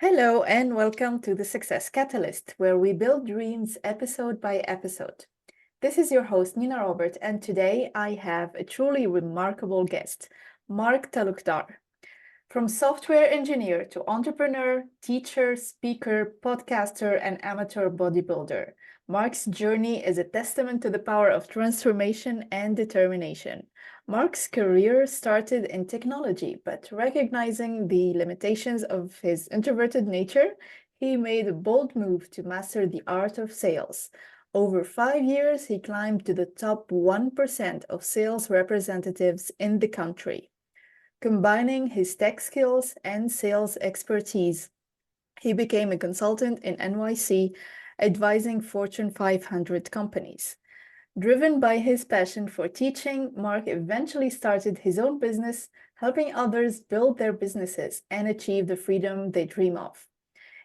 Hello and welcome to the Success Catalyst, where we build dreams episode by episode. This is your host, Nina Robert, and today I have a truly remarkable guest, Mark Talukdar. From software engineer to entrepreneur, teacher, speaker, podcaster, and amateur bodybuilder, Mark's journey is a testament to the power of transformation and determination. Mark's career started in technology, but recognizing the limitations of his introverted nature, he made a bold move to master the art of sales. Over 5 years, he climbed to the top 1% of sales representatives in the country. Combining his tech skills and sales expertise, he became a consultant in NYC, advising Fortune 500 companies. Driven by his passion for teaching, Mark eventually started his own business, helping others build their businesses and achieve the freedom they dream of.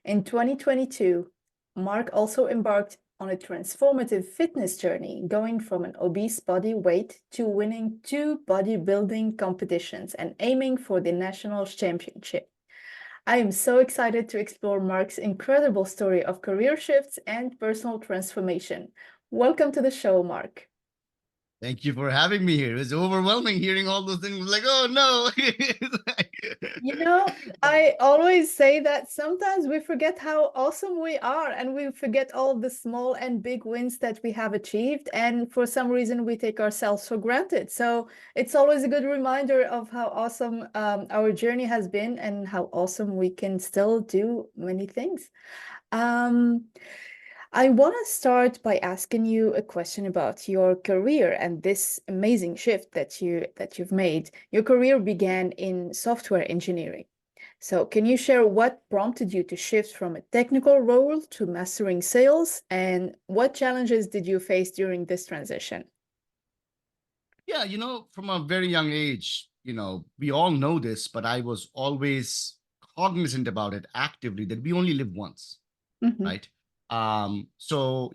In 2022, Mark also embarked on a transformative fitness journey, going from an obese body weight to winning 2 bodybuilding competitions and aiming for the national championship. I am so excited to explore Mark's incredible story of career shifts and personal transformation. Welcome to the show, Mark. Thank you for having me here. It's overwhelming hearing all those things. Like, oh no. You know, I always say that sometimes we forget how awesome we are and we forget all the small and big wins that we have achieved. And for some reason, we take ourselves for granted. So it's always a good reminder of how awesome our journey has been and how awesome we can still do many things. Um, I want to start by asking you a question about your career and this amazing shift that you've made. Your career began in software engineering. So, can you share what prompted you to shift from a technical role to mastering sales, and what challenges did you face during this transition? Yeah, from a very young age, we all know this, but I was always cognizant about it actively that we only live once, Mhm. right? So,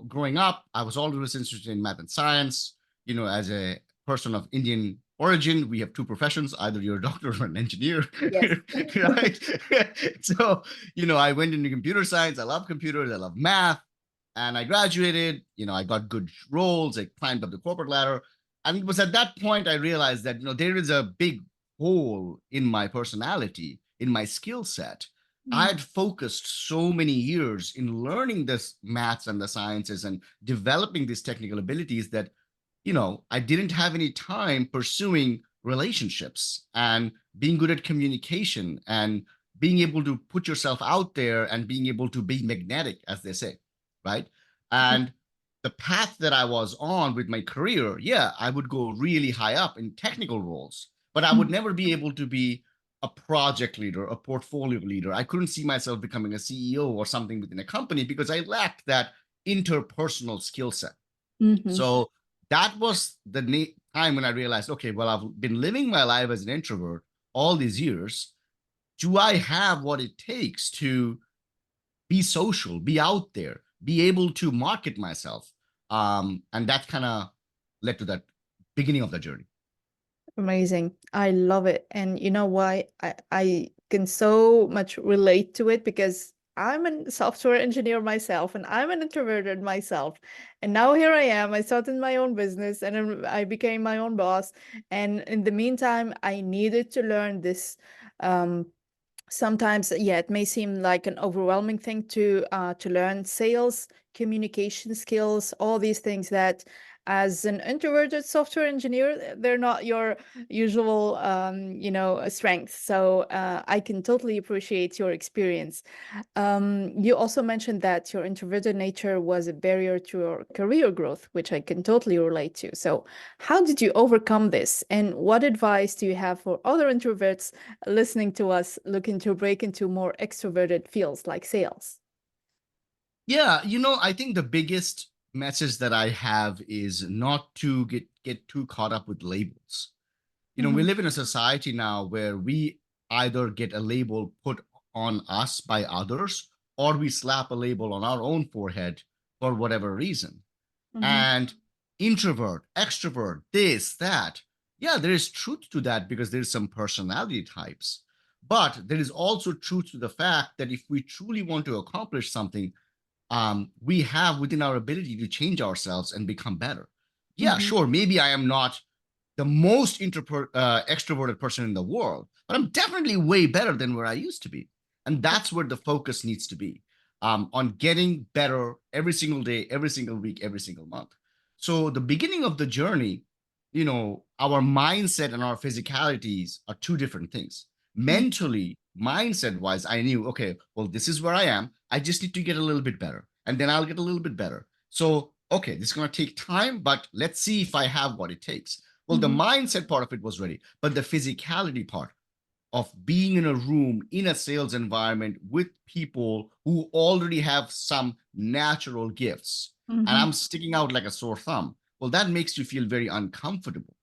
growing up, I was always interested in math and science. As a person of Indian origin, we have two professions, either you're a doctor or an engineer, Yes. right? So, I went into computer science. I love computers. I love math. And I graduated, I got good roles. I climbed up the corporate ladder. And it was at that point I realized that, there is a big hole in my personality, in my skill set. I Mm, had focused so many years in learning this maths and the sciences and developing these technical abilities that, I didn't have any time pursuing relationships and being good at communication and being able to put yourself out there and being able to be magnetic, as they say, right? And the path that I was on with my career, yeah, I would go really high up in technical roles, but I would mm, never be able to be a project leader, a portfolio leader. I couldn't see myself becoming a CEO or something within a company because I lacked that interpersonal skill set. mhm. So that was the time when I realized, okay, well, I've been living my life as an introvert all these years. Do I have what it takes to be social, be out there, be able to market myself? And that kind of led to that beginning of the journey. Amazing. I love it. And you know why? I can so much relate to it because I'm a software engineer myself and I'm an introverted myself. And now here I am. I started my own business and then I became my own boss. And in the meantime, I needed to learn this. Um, Sometimes, yeah, it may seem like an overwhelming thing to learn sales, communication skills, all these things that as an introverted software engineer, they're not your usual strength. So I can totally appreciate your experience. You also mentioned that your introverted nature was a barrier to your career growth, which I can totally relate to. So, how did you overcome this? And what advice do you have for other introverts listening to us looking to break into more extroverted fields like sales? Yeah, I think the biggest message that I have is not to get too caught up with labels. We Mhm. live in a society now where we either get a label put on us by others or we slap a label on our own forehead for whatever reason. Mhm. And introvert, extrovert, this, that. Yeah, there is truth to that because there's some personality types. But there is also truth to the fact that if we truly want to accomplish something, we have within our ability to change ourselves and become better. Yeah, Mm-hmm. sure, maybe I am not the most extroverted person in the world, but I'm definitely way better than where I used to be. And that's where the focus needs to be, on getting better every single day, every single week, every single month. So the beginning of the journey, our mindset and our physicalities are two different things. Mentally, mindset wise, I knew, okay, well, this is where I am. I just need to get a little bit better, and then I'll get a little bit better. So, okay, this is going to take time, but let's see if I have what it takes. Well, the mindset part of it was ready, but the physicality part of being in a room, in a sales environment with people who already have some natural gifts, and Mm-hmm. I'm sticking out like a sore thumb, well, that makes you feel very uncomfortable,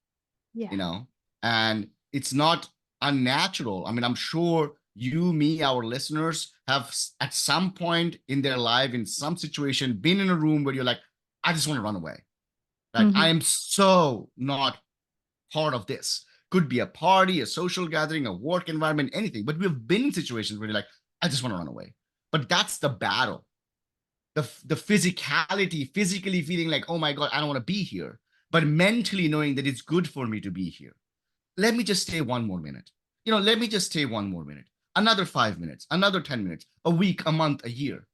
Yeah. and it's not unnatural. I mean, I'm sure you, me, our listeners have at some point in their life, in some situation, been in a room where you're like, I just want to run away. Like, Mm-hmm. I am so not part of this. Could be a party, a social gathering, a work environment, anything. But we've been in situations where you're like, I just want to run away. But that's the battle. The physicality, physically feeling like, oh my God, I don't want to be here. But mentally knowing that it's good for me to be here. Let me just stay one more minute. Let me just stay one more minute. Another 5 minutes, another 10 minutes, a week, a month, a year.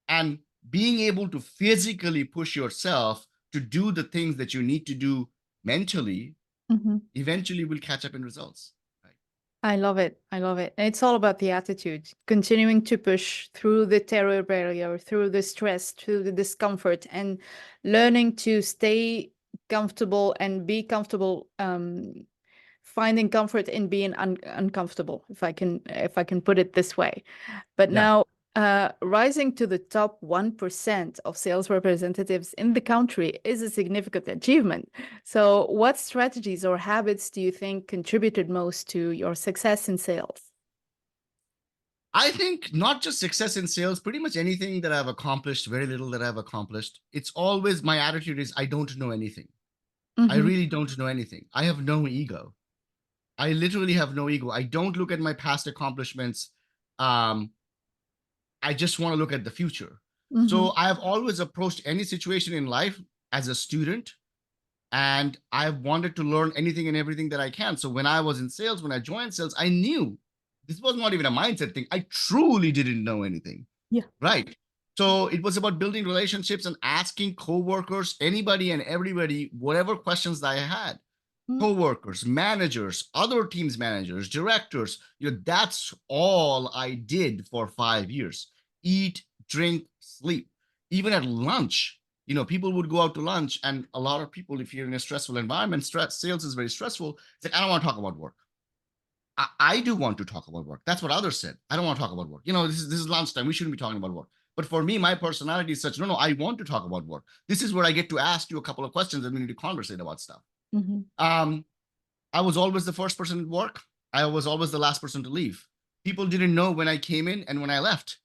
And being able to physically push yourself to do the things that you need to do mentally Mm-hmm. eventually will catch up in results. Right? I love it. I love it. And it's all about the attitude, continuing to push through the terror barrier, through the stress, through the discomfort, and learning to stay comfortable and be comfortable, finding comfort in being uncomfortable, if I can put it this way. But Yeah. now, rising to the top 1% of sales representatives in the country is a significant achievement. So, what strategies or habits do you think contributed most to your success in sales? I think not just success in sales, pretty much anything that I've accomplished, very little that I've accomplished. It's always my attitude is I don't know anything. I Mm-hmm. really don't know anything. I have no ego. I literally have no ego. I don't look at my past accomplishments. Um, I just want to look at the future. Mm-hmm. So I've always approached any situation in life as a student, and I've wanted to learn anything and everything that I can. So when I was in sales, when I joined sales, I knew this was not even a mindset thing. I truly didn't know anything. Yeah. Right. So it was about building relationships and asking coworkers, anybody and everybody, whatever questions that I had. Coworkers, managers, other teams managers, directors, that's all I did for 5 years. Eat, drink, sleep. Even at lunch, people would go out to lunch, and a lot of people, if you're in a stressful environment, sales is very stressful. It's like, I don't want to talk about work. I do want to talk about work. That's what others said. I don't want to talk about work. This is lunchtime. We shouldn't be talking about work. But for me, my personality is such, no, I want to talk about work. This is where I get to ask you a couple of questions and we need to conversate about stuff. Mm-hmm. I was always the first person at work. I was always the last person to leave. People didn't know when I came in and when I left.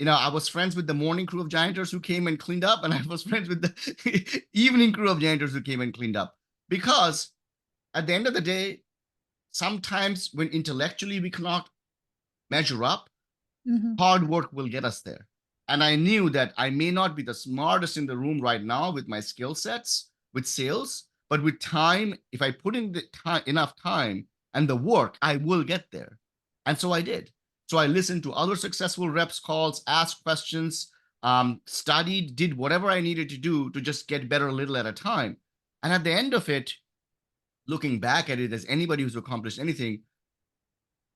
I was friends with the morning crew of gianters who came and cleaned up, and I was friends with the evening crew of gianters who came and cleaned up. Because at the end of the day, sometimes when intellectually we cannot measure up, Mm-hmm. hard work will get us there. And I knew that I may not be the smartest in the room right now with my skill sets with sales, but with time, if I put in the time, enough time and the work, I will get there. And so I did. So I listened to other successful reps calls, asked questions, studied, did whatever I needed to do to just get better a little at a time. And at the end of it, looking back at it, as anybody who's accomplished anything,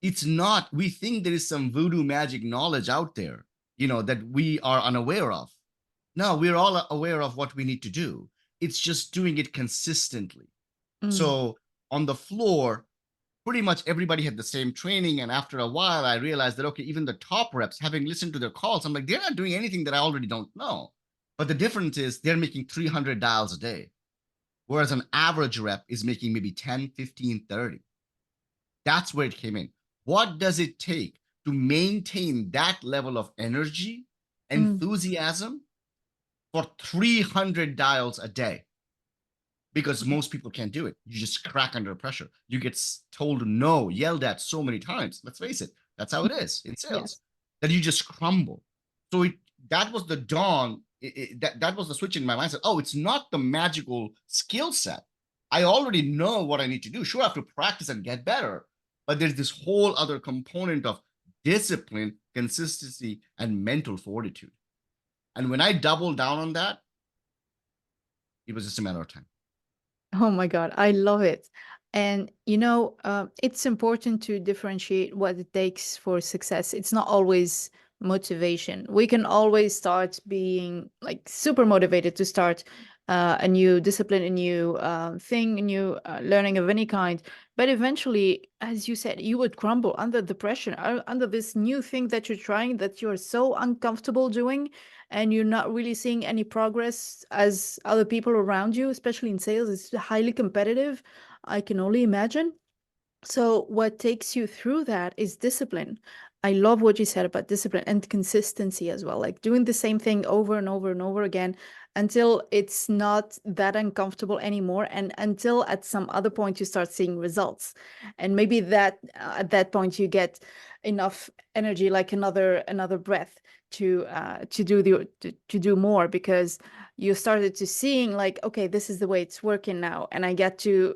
it's not, we think there is some voodoo magic knowledge out there, that we are unaware of. No, we're all aware of what we need to do. It's just doing it consistently. Mm. So on the floor, pretty much everybody had the same training. And after a while, I realized that, okay, even the top reps, having listened to their calls, I'm like, they're not doing anything that I already don't know. But the difference is they're making 300 dials a day, whereas an average rep is making maybe 10, 15, 30. That's where it came in. What does it take to maintain that level of energy, enthusiasm for 300 dials a day? Because most people can't do it. You just crack under pressure. You get told no, yelled at so many times. Let's face it, That's how it is in sales, Yes. that you just crumble. So that was the dawn. That was the switch in my mindset. Oh, it's not the magical skill set. I already know what I need to do. Sure, I have to practice and get better, but there's this whole other component of discipline, consistency, and mental fortitude. And when I doubled down on that, it was just a matter of time. Oh my God, I love it. And it's important to differentiate what it takes for success. It's not always motivation. We can always start being like super motivated to start a new discipline, a new thing, a new learning of any kind. But eventually, as you said, you would crumble under the pressure, under this new thing that you're trying that you're so uncomfortable doing, and you're not really seeing any progress as other people around you, especially in sales. It's highly competitive. I can only imagine. So what takes you through that is discipline. I love what you said about discipline and consistency as well, like doing the same thing over and over and over again until it's not that uncomfortable anymore, and until at some other point you start seeing results. And maybe that at that point you get enough energy, like another breath to do to do more, because you started to seeing like, okay, this is the way it's working now, and I get to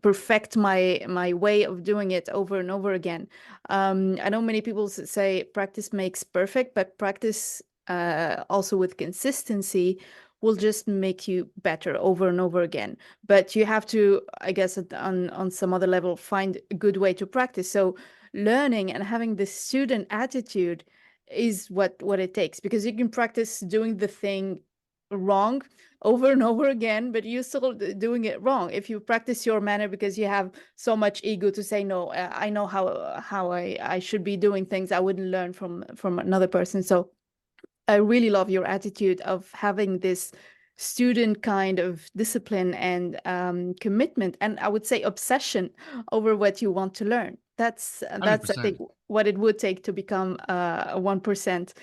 perfect my way of doing it over and over again. I know many people say practice makes perfect, but practice also with consistency will just make you better over and over again. But you have to, I guess, on some other level, find a good way to practice. So learning and having the student attitude is what it takes, because you can practice doing the thing wrong over and over again, but you're still doing it wrong. If you practice your manner because you have so much ego to say, no, I know how I should be doing things, I wouldn't learn from another person. So I really love your attitude of having this student kind of discipline and commitment, and I would say obsession over what you want to learn. That's I think 100%. what it would take to become a 1%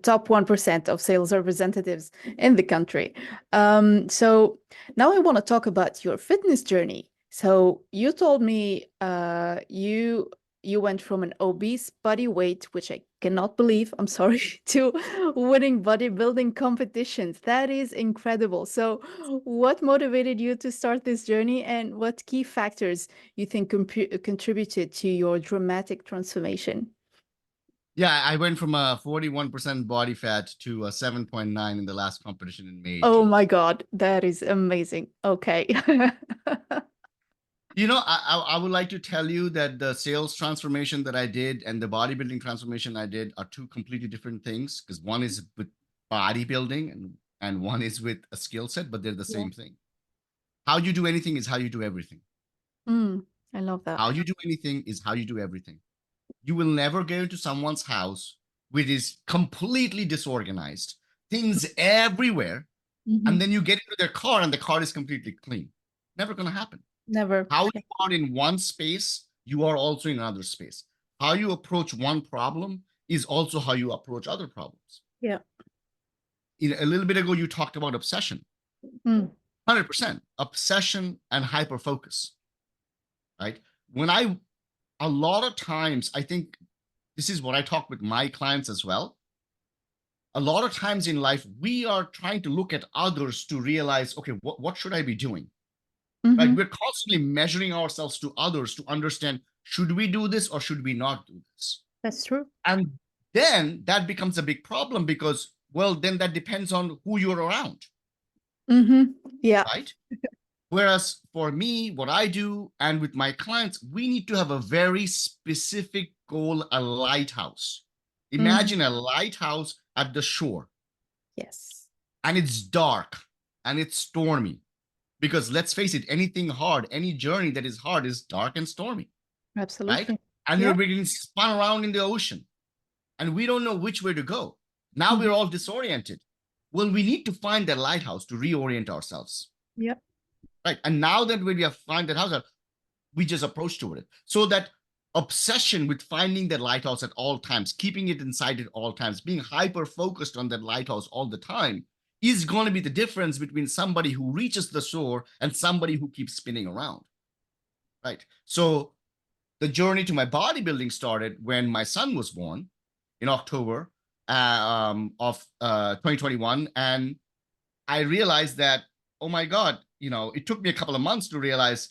top 1% of sales representatives in the country. So now I want to talk about your fitness journey. So you told me you went from an obese body weight, which I cannot believe, I'm sorry, to winning bodybuilding competitions. That is incredible. So, what motivated you to start this journey, and what key factors you think contributed to your dramatic transformation? Yeah, I went from a 41% body fat to a 7.9 in the last competition in May Oh 18th. my God, that is amazing. Okay. I would like to tell you that the sales transformation that I did and the bodybuilding transformation I did are two completely different things, because one is with bodybuilding and one is with a skill set, but they're the Yeah. same thing. How you do anything is how you do everything. I love that. How you do anything is how you do everything. You will never go into someone's house which is completely disorganized, things everywhere, and Mhm. then you get into their car and the car is completely clean. Never going to happen. Never. How Yeah. you are in one space, you are also in another space. How you approach one problem is also how you approach other problems. Yeah. A little bit ago, you talked about obsession. Mm. 100% obsession and hyper focus, right? A lot of times, I think this is what I talk with my clients as well. A lot of times in life, we are trying to look at others to realize, okay, what should I be doing? Right? Mhm. We're constantly measuring ourselves to others to understand, should we do this or should we not do this? That's true. And then that becomes a big problem because, well, then that depends on who you're around, Yeah. right? Whereas for me, what I do and with my clients, we need to have a very specific goal, a lighthouse. Mhm. Imagine a lighthouse at the shore, Yes. and it's dark and it's stormy. Because let's face it, anything hard, any journey that is hard is dark and stormy, right? Absolutely. And we're Yeah. being spun around in the ocean and we don't know which way to go. Now we're Mhm. all disoriented. Well, we need to find that lighthouse to reorient ourselves, Yeah. right? And now that we have found that house, we just approach toward it. So that obsession with finding that lighthouse at all times, keeping it inside at all times, being hyper focused on that lighthouse all the time is going to be the difference between somebody who reaches the shore and somebody who keeps spinning around, right? So the journey to my bodybuilding started when my son was born in October of 2021. And I realized that, oh my God, it took me a couple of months to realize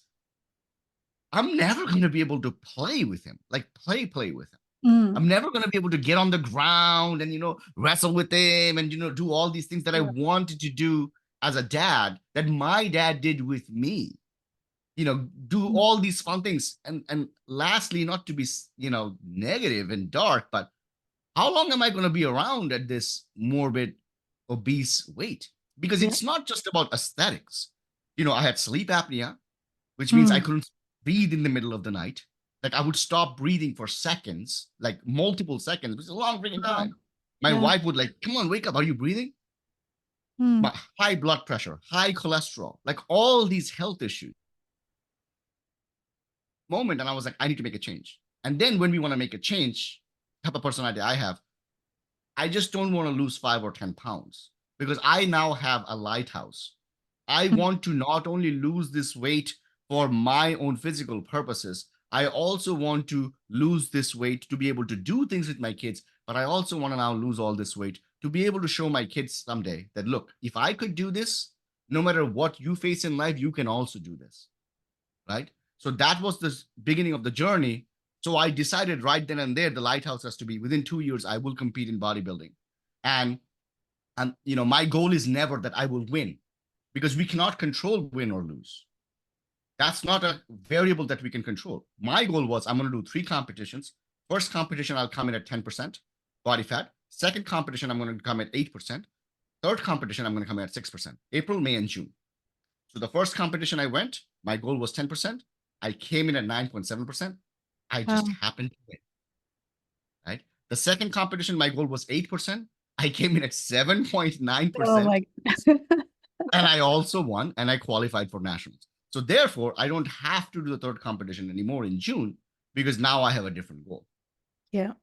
I'm never going to be able to play with him, like play with him. Mm. I'm never going to be able to get on the ground and, wrestle with him and, do all these things that I Yeah. wanted to do as a dad that my dad did with me. Do Mm. all these fun things. And lastly, not to be, negative and dark, but how long am I going to be around at this morbid, obese weight? Because Yeah. it's not just about aesthetics. I had sleep apnea, which means I Mm. couldn't breathe in the middle of the night. Like I would stop breathing for seconds, like multiple seconds, which is a long freaking Wow. time. My Yeah. wife would like, come on, wake up. Are you breathing? Mm. My high blood pressure, high cholesterol, like all these health issues. Moment, and I was like, I need to make a change. And then when we want to make a change, type of personality I have, I just don't want to lose 5 or 10 pounds because I now have a lighthouse. I Mm. want to not only lose this weight for my own physical purposes, I also want to lose this weight to be able to do things with my kids. But I also want to now lose all this weight to be able to show my kids someday that, look, if I could do this, no matter what you face in life, you can also do this. Right. So that was the beginning of the journey. So I decided right then and there, the lighthouse has to be within 2 years, I will compete in bodybuilding. And my goal is never that I will win because we cannot control win or lose. That's not a variable that we can control. My goal was I'm going to do 3 competitions. First competition, I'll come in at 10% body fat. Second competition, I'm going to come at 8%. Third competition, I'm going to come in at 6%, April, May, and June. So the first competition I went, my goal was 10%. I came in at 9.7%. I just Wow. happened to win, right? The second competition, my goal was 8%. I came in at Oh 7.9%. my. And I also won and I qualified for nationals. So therefore, I don't have to do the third competition anymore in June because now I have a different goal. Yeah.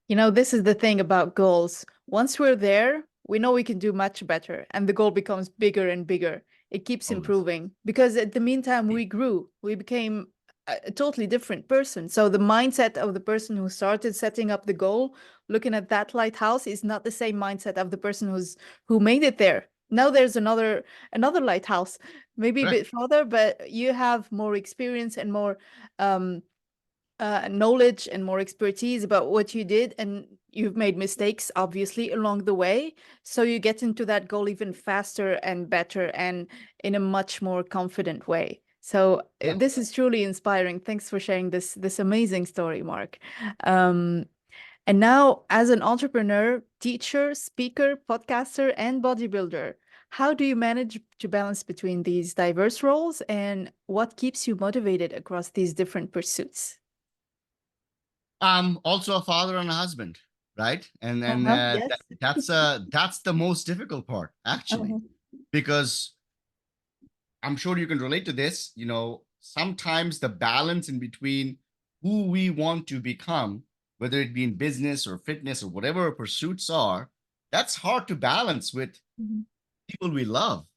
This is the thing about goals. Once we're there, we know we can do much better, and the goal becomes bigger and bigger. It keeps Always. improving because at the meantime, we grew. We became a totally different person. So the mindset of the person who started setting up the goal, looking at that lighthouse, is not the same mindset of the person who made it there. Now there's another lighthouse, maybe a bit Correct. further, but you have more experience and more um, knowledge and more expertise about what you did, and you've made mistakes obviously along the way, so you get into that goal even faster and better and in a much more confident way. So Yeah. this is truly inspiring. Thanks for sharing this amazing story, Mark. um, and now, as an entrepreneur, teacher, speaker, podcaster, and bodybuilder, how do you manage to balance between these diverse roles, and what keeps you motivated across these different pursuits? Also a father and a husband, right? And then Uh-huh. Yes. that's the most difficult part actually, Uh-huh. because I'm sure you can relate to this. Sometimes the balance in between who we want to become, whether it be in business or fitness or whatever our pursuits are, that's hard to balance with Mhm. people we love,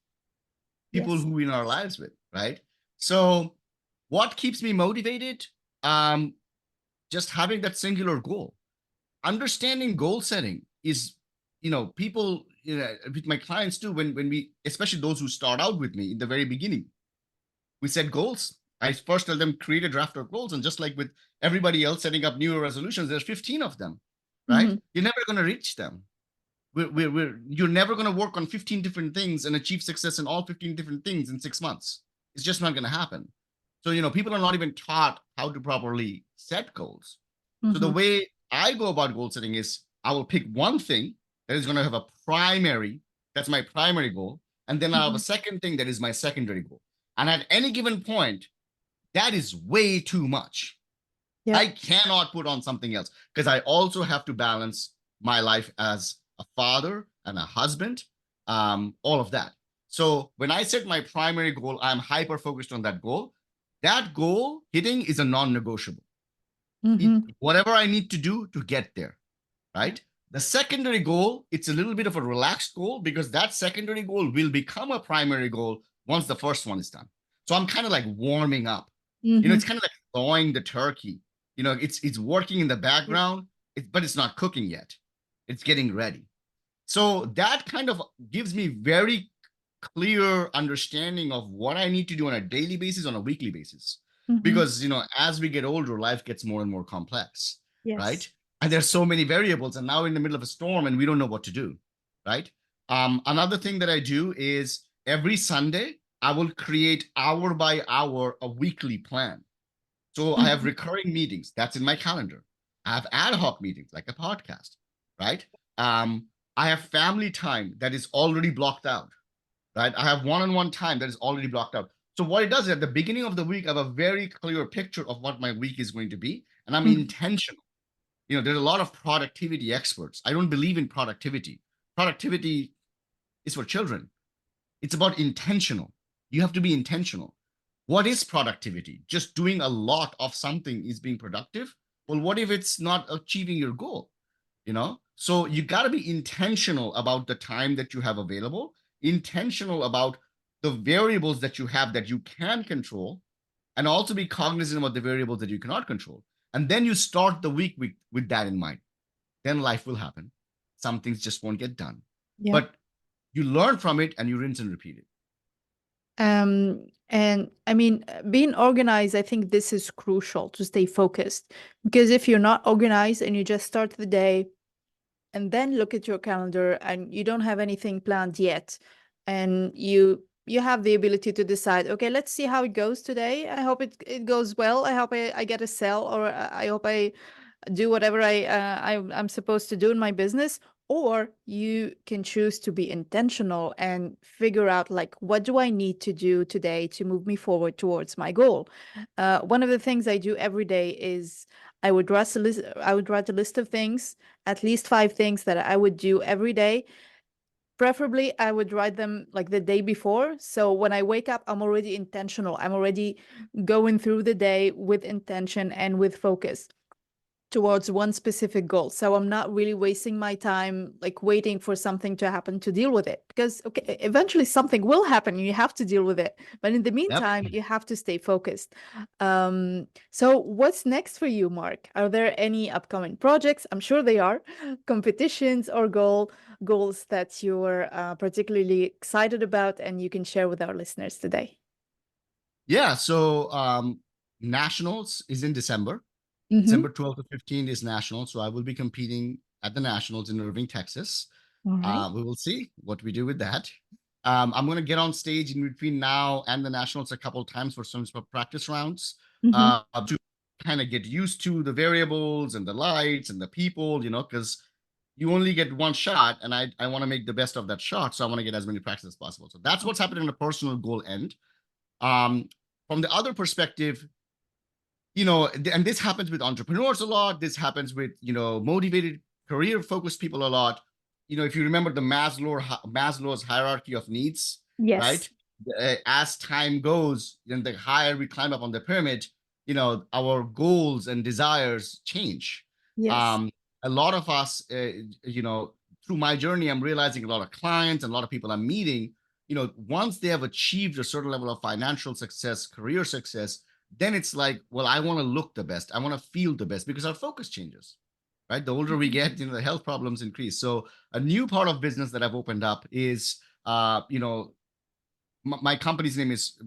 people Yes. who we're in our lives with, right? So, what keeps me motivated? Um, just having that singular goal. Understanding goal setting is, people, with my clients too, when we, especially those who start out with me in the very beginning, we set goals. I first tell them create a draft of goals, and just like with everybody else setting up new Year resolutions, there's 15 of them, right? Mhm. You're never going to reach them. You're never going to work on 15 different things and achieve success in all 15 different things in 6 months. It's just not going to happen. So, people are not even taught how to properly set goals. So the Mhm. way I go about goal setting is I will pick one thing that is going to have a primary, that's my primary goal. And then I have a Mhm. second thing that is my secondary goal. And at any given point, that is way too much. Yeah. I cannot put on something else because I also have to balance my life as a father and a husband, all of that. So when I set my primary goal, I'm hyper focused on that goal. That goal hitting is a non-negotiable. Mhm. Whatever I need to do to get there, Yeah. right? The secondary goal, it's a little bit of a relaxed goal because that secondary goal will become a primary goal once the first one is done. So I'm kind of like warming up. Mm-hmm. It's kind of like thawing the turkey. It's working in the Yeah. background, but it's not cooking yet. It's getting ready. So that kind of gives me very clear understanding of what I need to do on a daily basis, on a weekly basis. Mm-hmm. Because, as we get older, life gets more and more complex, right? Yes. And there's so many variables, and now we're in the middle of a storm and we don't know what to do, right? Another thing that I do is every Sunday, I will create hour by hour a weekly plan. So I have Mm-hmm. recurring meetings. That's in my calendar. I have ad hoc meetings like a podcast, right? I have family time that is already blocked out, right? I have one-on-one time that is already blocked out. So what it does is at the beginning of the week, I have a very clear picture of what my week is going to be, and I'm Mm-hmm. intentional. There's a lot of productivity experts. I don't believe in productivity. Productivity is for children. It's about intentional. You have to be intentional. What is productivity? Just doing a lot of something is being productive? Well, what if it's not achieving your goal? So you got to be intentional about the time that you have available, intentional about the variables that you have that you can control, and also be cognizant about the variables that you cannot control. And then you start the week with that in mind. Then life will happen. Some things just won't get done. Yeah. But you learn from it and you rinse and repeat it. And I mean, being organized, I think this is crucial to stay focused because if you're not organized and you just start the day and then look at your calendar and you don't have anything planned yet, and you have the ability to decide, okay, let's see how it goes today. I hope it goes well. I hope I get a sell, or I hope I do whatever I'm supposed to do in my business. Or you can choose to be intentional and figure out, like, what do I need to do today to move me forward towards my goal. One of the things I do every day is I would write a list of things, at least 5 things that I would do every day. Preferably, I would write them like the day before. So when I wake up, I'm already intentional. I'm already going through the day with intention and with focus towards one specific goal. So I'm not really wasting my time like waiting for something to happen to deal with it, because okay, eventually something will happen and you have to deal with it. But in the Yep. meantime, you have to stay focused. So what's next for you, Mark? Are there any upcoming projects? I'm sure they are, competitions or goals that you're particularly excited about and you can share with our listeners today. Yeah. So Nationals is in December. Mm-hmm. December 12th to 15th is Nationals. So I will be competing at the Nationals in Irving, Texas. All right. We will see what we do with that. I'm going to get on stage in between now and the Nationals a couple of times for some practice rounds Mm-hmm. to kind of get used to the variables and the lights and the people, because you only get one shot, and I want to make the best of that shot. So I want to get as many practice as possible. So that's what's happening in the personal goal end. Um, from the other perspective, and this happens with entrepreneurs a lot. This happens with, motivated, career focused people a lot. If you remember the Maslow's hierarchy of needs, right? Yes. As time goes, then the higher we climb up on the pyramid, our goals and desires change. Yes. Um, a lot of us, through my journey, I'm realizing a lot of clients and a lot of people I'm meeting, once they have achieved a certain level of financial success, career success, then it's like, well, I want to look the best. I want to feel the best, because our focus changes, right? The older we get, the health problems increase. So a new part of business that I've opened up is, my company's name is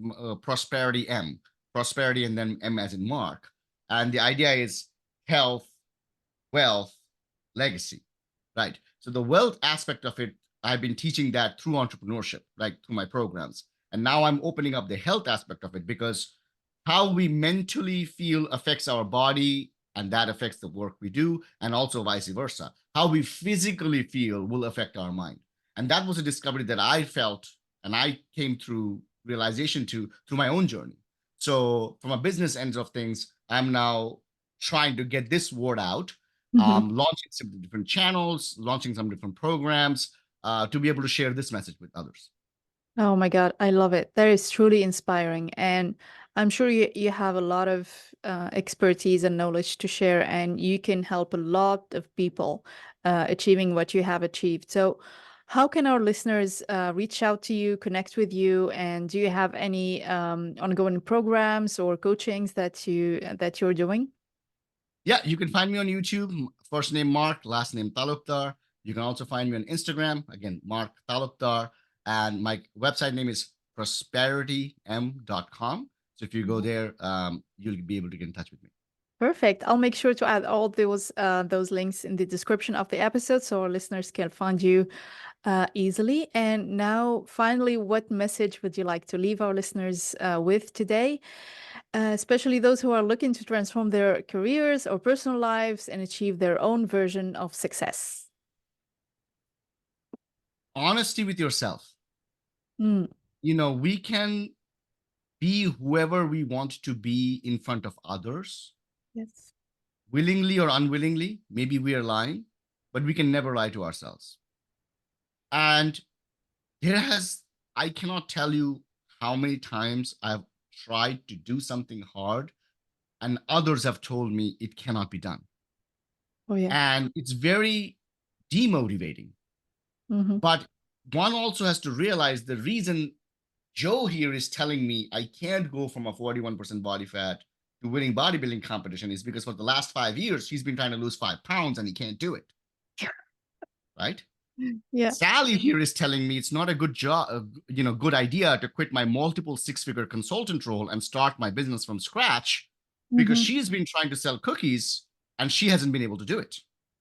Prosperity M, Prosperity, and then M as in Mark. And the idea is health, wealth, legacy, right? So the wealth aspect of it, I've been teaching that through entrepreneurship, right, through my programs. And now I'm opening up the health aspect of it, because how we mentally feel affects our body, and that affects the work we do, and also vice versa. How we physically feel will affect our mind. And that was a discovery that I felt, and I came through realization through my own journey. So from a business end of things, I'm now trying to get this word out, Mm-hmm. launching some different channels, launching some different programs, to be able to share this message with others. Oh my God, I love it. That is truly inspiring. And I'm sure you have a lot of expertise and knowledge to share, and you can help a lot of people achieving what you have achieved. So, How can our listeners reach out to you, connect with you, and do you have any ongoing programs or coachings that you're doing? Yeah, you can find me on YouTube. First name Mark, last name Talukdar. You can also find me on Instagram. Again, Mark Talukdar. And my website name is prosperitym.com. So if you go there, you'll be able to get in touch with me. Perfect. I'll make sure to add all those links in the description of the episode so our listeners can find you easily. And now, finally, what message would you like to leave our listeners with today, especially those who are looking to transform their careers or personal lives and achieve their own version of success? Honesty with yourself. Mm, We can be whoever we want to be in front of others, yes. willingly or unwillingly. Maybe we are lying, but we can never lie to ourselves. And I cannot tell you how many times I've tried to do something hard and others have told me it cannot be done. Oh, yeah. And it's very demotivating. Mm-hmm. But one also has to realize the reason Joe here is telling me I can't go from a 41% body fat to winning bodybuilding competition is because for the last 5 years, he's been trying to lose 5 pounds and he can't do it. Right? Yeah. Sally here is telling me it's not a good job, good idea to quit my multiple six-figure consultant role and start my business from scratch because Mm-hmm. she's been trying to sell cookies and she hasn't been able to do it.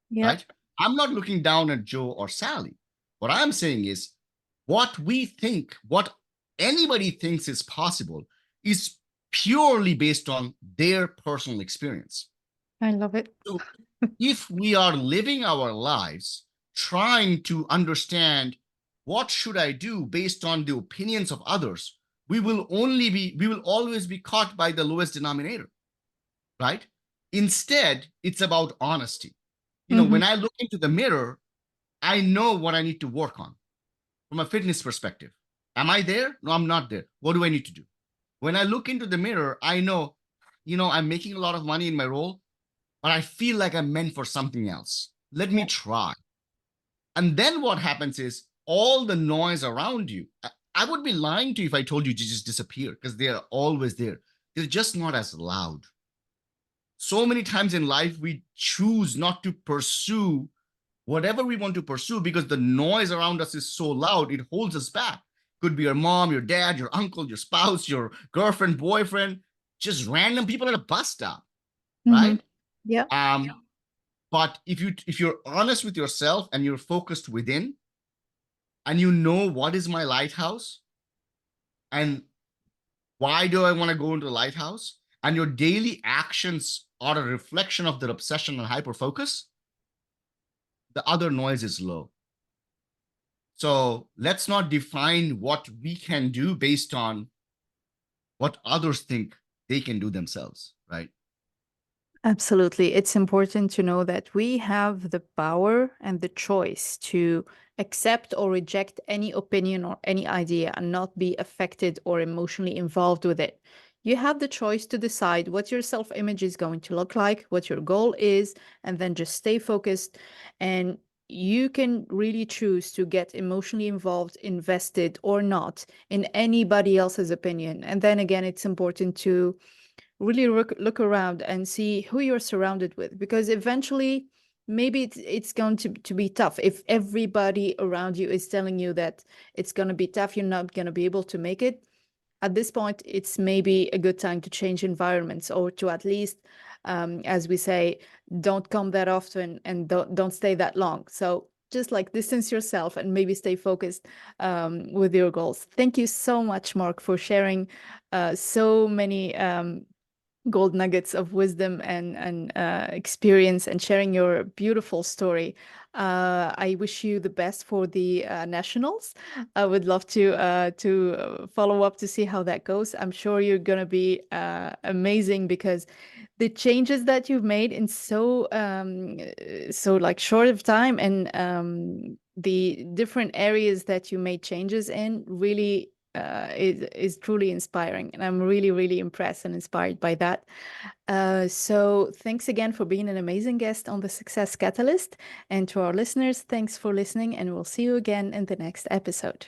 Yeah. Right? I'm not looking down at Joe or Sally. What I'm saying is what anybody thinks is possible is purely based on their personal experience. I love it. So if we are living our lives trying to understand what should I do based on the opinions of others, we will always be caught by the lowest denominator, right? Instead, it's about honesty. Mm-hmm. When I look into the mirror, I know what I need to work on from a fitness perspective. Am I there? No, I'm not there. What do I need to do? When I look into the mirror, I know, I'm making a lot of money in my role, but I feel like I'm meant for something else. Let me Yeah. try. And then what happens is all the noise around you, I would be lying to you if I told you to just disappear because they are always there. They're just not as loud. So many times in life, we choose not to pursue whatever we want to pursue because the noise around us is so loud, it holds us back. Could be your mom, your dad, your uncle, your spouse, your girlfriend, boyfriend, just random people at a bus stop, Mm-hmm. right? Yeah. But if you're honest with yourself and you're focused within, and you know what is my lighthouse, and why do I want to go into the lighthouse, and your daily actions are a reflection of that obsession and hyper focus, the other noise is low. So let's not define what we can do based on what others think they can do themselves, right? Absolutely. It's important to know that we have the power and the choice to accept or reject any opinion or any idea and not be affected or emotionally involved with it. You have the choice to decide what your self image is going to look like, what your goal is, and then just stay focused. And you can really choose to get emotionally involved, invested, or not in anybody else's opinion. And then again, it's important to really look around and see who you're surrounded with, because eventually maybe it's going to be tough. If everybody around you is telling you that it's going to be tough, you're not going to be able to make it, at this point it's maybe a good time to change environments, or to at least as we say, don't come that often and don't stay that long. So just like distance yourself and maybe stay focused with your goals. Thank you so much, Mark, for sharing so many gold nuggets of wisdom and experience, and sharing your beautiful story. I wish you the best for the nationals. I would love to follow up to see how that goes. I'm sure you're gonna be amazing, because the changes that you've made in so like short of time, and the different areas that you made changes in really is truly inspiring, and I'm really, really impressed and inspired by that. So thanks again for being an amazing guest on the Success Catalyst, and to our listeners, thanks for listening, and we'll see you again in the next episode.